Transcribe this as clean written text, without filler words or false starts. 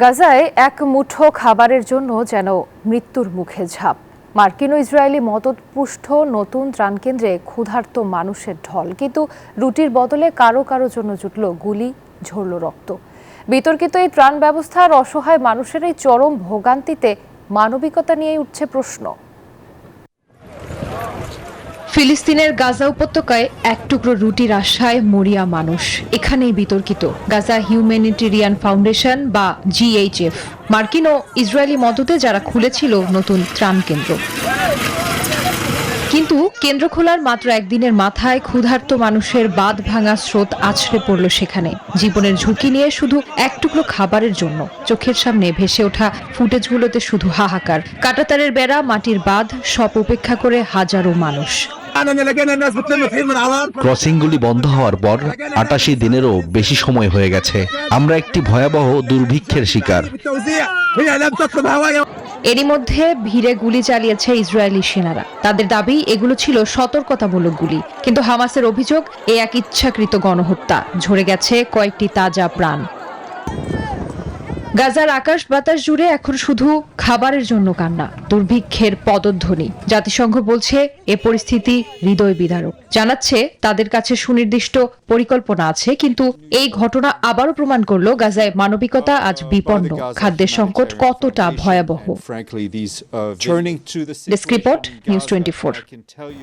গাজায় এক মুঠো খাবারের জন্য যেন মৃত্যুর মুখে ঝাঁপ। মার্কিন ও ইসরায়েলি মদতপুষ্ট নতুন ত্রাণকেন্দ্রে ক্ষুধার্ত মানুষের ঢল, কিন্তু রুটির বদলে কারো কারো জন্য জুটল গুলি, ঝরল রক্ত। বিতর্কিত এই ত্রাণ ব্যবস্থার অসহায় মানুষের এই চরম ভোগান্তিতে মানবিকতা নিয়ে উঠছে প্রশ্ন। ফিলিস্তিনের গাজা উপত্যকায় এক টুকরো রুটির আশায় মরিয়া মানুষ এখানেই বিতর্কিত। গাজা হিউম্যানিটেরিয়ান ফাউন্ডেশন বা GHF, মার্কিন ও ইসরায়েলি মদতে যারা খুলেছিল নতুন ত্রাণ কেন্দ্র, কিন্তু কেন্দ্র খোলার মাত্র একদিনের মাথায় ক্ষুধার্ত মানুষের বাঁধ ভাঙা স্রোত আছড়ে পড়ল সেখানে, জীবনের ঝুঁকি নিয়ে শুধু এক টুকরো খাবারের জন্য। চোখের সামনে ভেসে ওঠা ফুটেজগুলোতে শুধু হাহাকার, কাঁটাতারের বেড়া, মাটির বাঁধ, সব উপেক্ষা করে হাজারো মানুষ। ক্রসিংগুলি বন্ধ হওয়ার পর ৮৮ দিনেরও বেশি সময় হয়ে গেছে। আমরা একটি ভয়াবহ দুর্ভিক্ষের শিকার। এরই মধ্যে ভিড়ে গুলি চালিয়েছে ইসরায়েলি সেনারা। তাদের দাবি এগুলো ছিল সতর্কতামূলক গুলি, কিন্তু হামাসের অভিযোগ এ এক ইচ্ছাকৃত গণহত্যা। ঝরে গেছে কয়েকটি তাজা প্রাণ। গাজার আকাশ বাতাস জুড়ে এখন শুধু খাবারের জন্য কান্না, দুর্ভিক্ষের পদধ্বনি। জাতিসংঘ বলছে এ পরিস্থিতি হৃদয় বিদারক, জানাচ্ছে তাদের কাছে সুনির্দিষ্ট পরিকল্পনা আছে, কিন্তু এই ঘটনা আবারও প্রমাণ করলো গাজায় মানবিকতা আজ বিপন্ন, খাদ্যের সংকট কতটা ভয়াবহ। Desk report, news 24।